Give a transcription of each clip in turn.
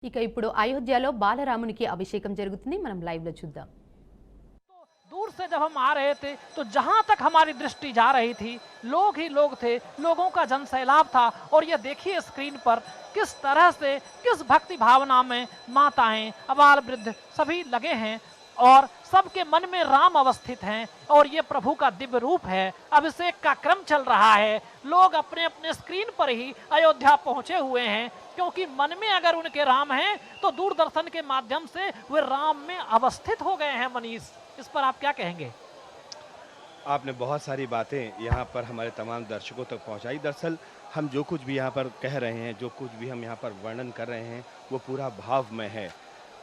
ఇక ఇప్పుడు అయోధ్యలో బాలరామునికి అభిషేకం జరుగుతుంది. మనం లైవ్ లో చూద్దాం. दूर से जब हम आ रहे थे तो जहां तक हमारी दृष्टि जा रही थी लोग ही लोग थे, लोगों का जन सैलाब था। और ये देखिए स्क्रीन पर किस तरह से किस भक्ति भावना में माताएं अबाल वृद्ध सभी लगे हैं और सबके मन में राम अवस्थित हैं और ये प्रभु का दिव्य रूप है। अभिषेक का क्रम चल रहा है, लोग अपने अपने स्क्रीन पर ही अयोध्या पहुंचे हुए हैं क्योंकि मन में अगर उनके राम हैं तो दूरदर्शन के माध्यम से वे राम में अवस्थित हो गए हैं। मनीष, इस पर आप क्या कहेंगे? आपने बहुत सारी बातें यहाँ पर हमारे तमाम दर्शकों तक पहुँचाई। दरअसल हम जो कुछ भी यहाँ पर कह रहे हैं, जो कुछ भी हम यहाँ पर वर्णन कर रहे हैं, वो पूरा भावमय है।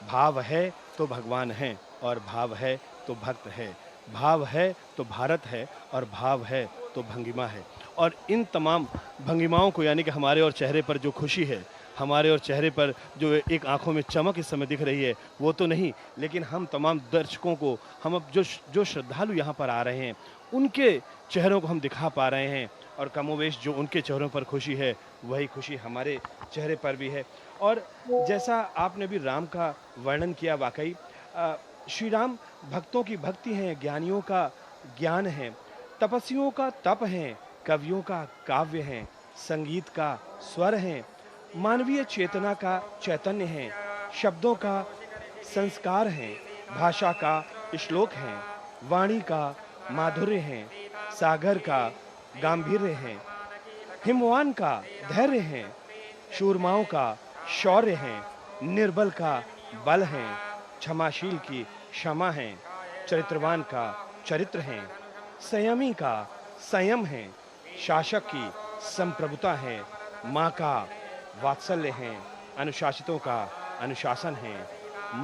भाव है तो भगवान है और भाव है तो भक्त है, भाव है तो भारत है और भाव है तो भंगिमा है। और इन तमाम भंगिमाओं को, यानी कि हमारे और चेहरे पर जो खुशी है, हमारे और चेहरे पर जो एक आंखों में चमक इस समय दिख रही है, वो तो नहीं, लेकिन हम तमाम दर्शकों को, हम अब जो श्रद्धालु यहाँ पर आ रहे हैं, उनके चेहरों को हम दिखा पा रहे हैं। और कमोवेश जो उनके चेहरों पर खुशी है, वही खुशी हमारे चेहरे पर भी है। और जैसा आपने भी राम का वर्णन किया, वाकई श्री राम भक्तों की भक्ति हैं, ज्ञानियों का ज्ञान है, तपस्वियों का तप है, कवियों का काव्य है, संगीत का स्वर है, मानवीय चेतना का चैतन्य है, शब्दों का संस्कार है, भाषा का श्लोक है, वाणी का माधुर्य है, सागर का गांभीर्य है, हिमवान का धैर्य है, शूरमाओं का शौर्य है, निर्बल का बल है, क्षमाशील की क्षमा है, चरित्रवान का चरित्र है, संयमी का संयम है, शासक की संप्रभुता है, माँ का वात्सल्य है, अनुशासितों का अनुशासन है,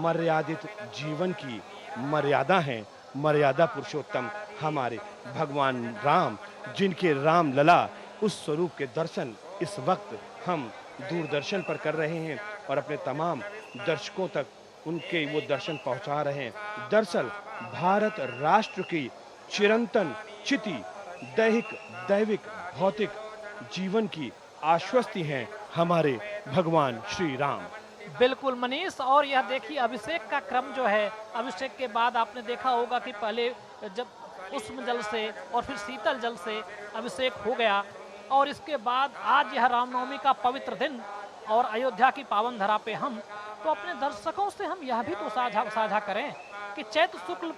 मर्यादित जीवन की मर्यादा है, मर्यादा पुरुषोत्तम हमारे भगवान राम, जिनके राम लला उस स्वरूप के दर्शन इस वक्त हम दूरदर्शन पर कर रहे हैं और अपने तमाम दर्शकों तक उनके वो दर्शन पहुंचा रहे हैं। दरअसल भारत राष्ट्र की चिरंतन चिति दैहिक दैविक भौतिक जीवन की आश्वस्ति हैं हमारे भगवान श्री राम। बिल्कुल मनीष, और यह देखिए अभिषेक का क्रम जो है, अभिषेक के बाद आपने देखा होगा कि पहले जब उष्ण जल से और फिर शीतल जल से अभिषेक हो गया और इसके बाद आज यह रामनवमी का पवित्र दिन और अयोध्या की पावन धरा पे हम तो अपने दर्शकों से हम यह भी तो साझा करें कि चैत्र शुक्ल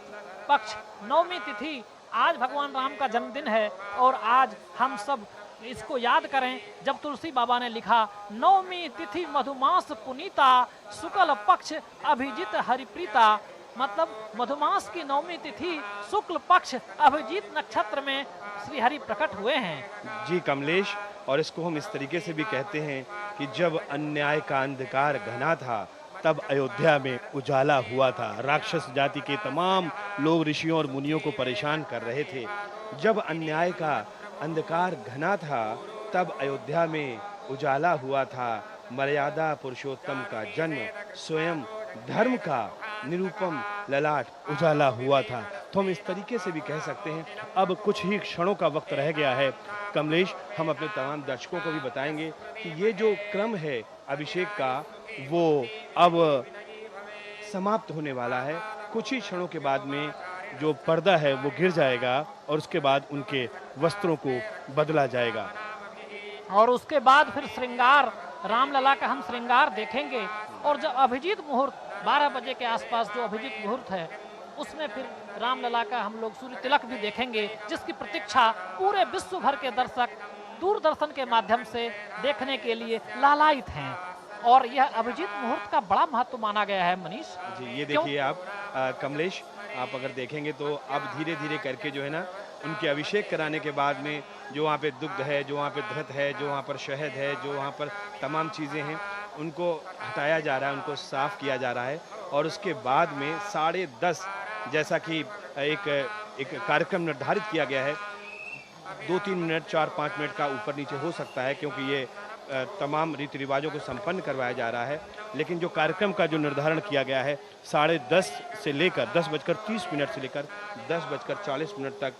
पक्ष नवमी तिथि आज भगवान राम का जन्मदिन है और आज हम सब इसको याद करें जब तुलसी बाबा ने लिखा नवमी तिथि मधुमास पुनीता शुक्ल पक्ष अभिजीत हरिप्रीता, मतलब मधुमास की नवमी तिथि शुक्ल पक्ष अभिजीत नक्षत्र में श्री हरि प्रकट हुए हैं। जी कमलेश, और इसको हम इस तरीके से भी कहते हैं कि जब अन्याय का अंधकार घना था तब अयोध्या में उजाला हुआ था। राक्षस जाति के तमाम लोग ऋषियों और मुनियों को परेशान कर रहे थे। जब अन्याय का अंधकार घना था तब अयोध्या में उजाला हुआ था। मर्यादा पुरुषोत्तम का जन्म, स्वयं धर्म का निरूपम ललाट उजाला हुआ था। तो हम इस तरीके से भी कह सकते हैं। अब कुछ ही क्षणों का वक्त रह गया है कमलेश, हम अपने तमाम दर्शकों को भी बताएंगे कि ये जो क्रम है अभिषेक का, वो अब समाप्त होने वाला है। कुछ ही क्षणों के बाद में जो पर्दा है वो गिर जाएगा और उसके बाद उनके वस्त्रों को बदला जाएगा और उसके बाद फिर श्रृंगार, रामलला का हम श्रृंगार देखेंगे। और जब अभिजीत मुहूर्त 12 बजे के आसपास जो अभिजीत मुहूर्त है उसमें फिर रामलला का हम लोग सूर्य तिलक भी देखेंगे, जिसकी प्रतीक्षा पूरे विश्व भर के दर्शक दूरदर्शन के माध्यम से देखने के लिए लालायित हैं। और यह अभिजीत मुहूर्त का बड़ा महत्व माना गया है मनीष जी। ये देखिए आप कमलेश, आप अगर देखेंगे तो अब धीरे धीरे करके जो है ना, उनके अभिषेक कराने के बाद में जो वहाँ पे दुग्ध है, जो वहाँ पे धृत है, जो वहाँ पर शहद है, जो वहाँ पर तमाम चीज़ें हैं, उनको हटाया जा रहा है, उनको साफ़ किया जा रहा है। और उसके बाद में 10:30 जैसा कि एक कार्यक्रम निर्धारित किया गया है, 2-3 मिनट 4-5 मिनट का ऊपर नीचे हो सकता है क्योंकि ये तमाम रीति रिवाजों को संपन्न करवाया जा रहा है। लेकिन जो कार्यक्रम का जो निर्धारण किया गया है 10:30 से लेकर 10:30 से लेकर 10:40 तक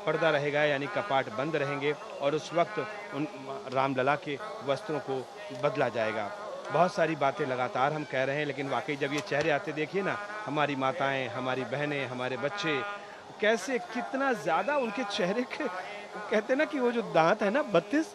पर्दा रहेगा, यानी कपाट बंद रहेंगे और उस वक्त उन रामलला के वस्त्रों को बदला जाएगा। बहुत सारी बातें लगातार हम कह रहे हैं, लेकिन वाकई जब ये चेहरे आते देखिए ना, हमारी माताएं, हमारी बहनें, हमारे बच्चे, कैसे कितना ज़्यादा उनके चेहरे के, कहते हैं ना कि वो जो दांत है ना 32,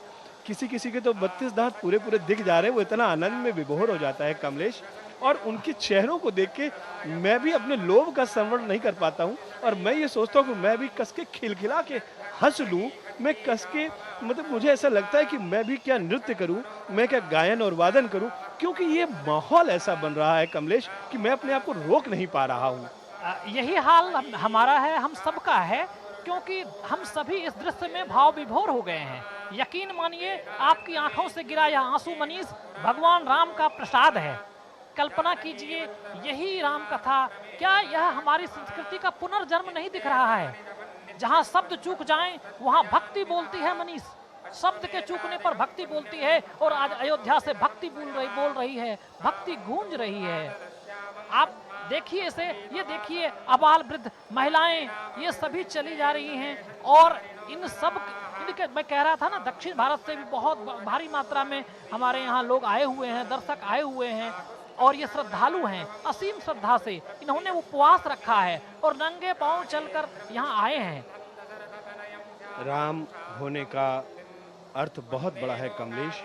किसी किसी के तो 32 दांत पूरे पूरे दिख जा रहे हैं, वो इतना आनंद में विभोर हो जाता है कमलेश। और उनके चेहरों को देख के मैं भी अपने लोभ का संवरण नहीं कर पाता हूँ, और मैं ये सोचता हूँ कि मैं भी कस के खिलखिला के हंस लूँ, मैं कस के, मतलब मुझे ऐसा लगता है कि मैं भी क्या नृत्य करूं, मैं क्या गायन और वादन करूं, क्योंकि ये माहौल ऐसा बन रहा है कमलेश कि मैं अपने आप को रोक नहीं पा रहा हूं। यही हाल हमारा है, हम सबका है, क्योंकि हम सभी इस दृश्य में भाव विभोर हो गए हैं। यकीन मानिए, आपकी आंखों से गिरा यह आंसू मनीष भगवान राम का प्रसाद है। कल्पना कीजिए, यही राम कथा, क्या यह हमारी संस्कृति का पुनर्जन्म नहीं दिख रहा है? जहां शब्द चूक जाएं वहां भक्ति बोलती है मनीष, शब्द के चूकने पर भक्ति बोलती है, और आज अयोध्या से भक्ति बोल रही है, भक्ति गूंज रही है। आप देखिए इसे, ये देखिए, अबाल वृद्ध महिलाएं ये सभी चली जा रही हैं, और इन सब इनके, मैं कह रहा था ना, दक्षिण भारत से भी बहुत भारी मात्रा में हमारे यहाँ लोग आए हुए हैं, दर्शक आए हुए हैं, और ये श्रद्धालु हैं, असीम श्रद्धा से इन्होंने उपवास रखा है और नंगे पांव चलकर यहाँ आए हैं। राम होने का अर्थ बहुत बड़ा है कमलेश।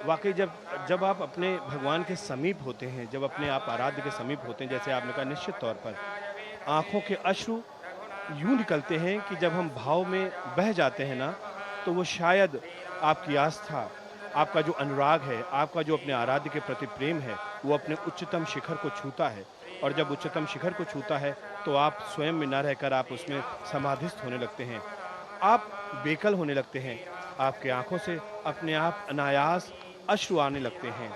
वाकई जब आप अपने भगवान के समीप होते हैं, जब अपने आप आराध्य के समीप होते हैं, जैसे आपने कहा, निश्चित तौर पर आंखों के अश्रु यूं निकलते हैं कि जब हम भाव में बह जाते हैं ना, तो वो शायद आपकी आस्था, आपका जो अनुराग है, आपका जो अपने आराध्य के प्रति प्रेम है, वो अपने उच्चतम शिखर को छूता है। और जब उच्चतम शिखर को छूता है तो आप स्वयं में न रहकर आप उसमें समाधिस्थ होने लगते हैं, आप बेकल होने लगते हैं, आपके आंखों से अपने आप अनायास अश्रु आने लगते हैं।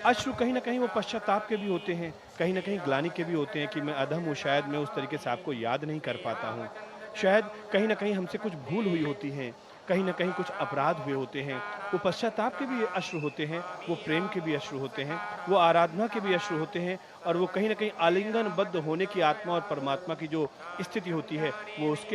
अश्रु कहीं ना कहीं वो पश्चाताप के भी होते हैं, कहीं ना कहीं ग्लानि के भी होते हैं कि मैं अधम हूँ, शायद मैं उस तरीके से आपको याद नहीं कर पाता हूँ, शायद कहीं ना कहीं हमसे कुछ भूल हुई होती है, कहीं ना कहीं कुछ अपराध हुए होते हैं। वो पश्चाताप के भी अश्रु होते हैं, वो प्रेम के भी अश्रु होते हैं, वो आराधना के भी अश्रु होते हैं, और वो कहीं ना कहीं आलिंगनबद्ध होने की आत्मा और परमात्मा की जो स्थिति होती है, वो उसके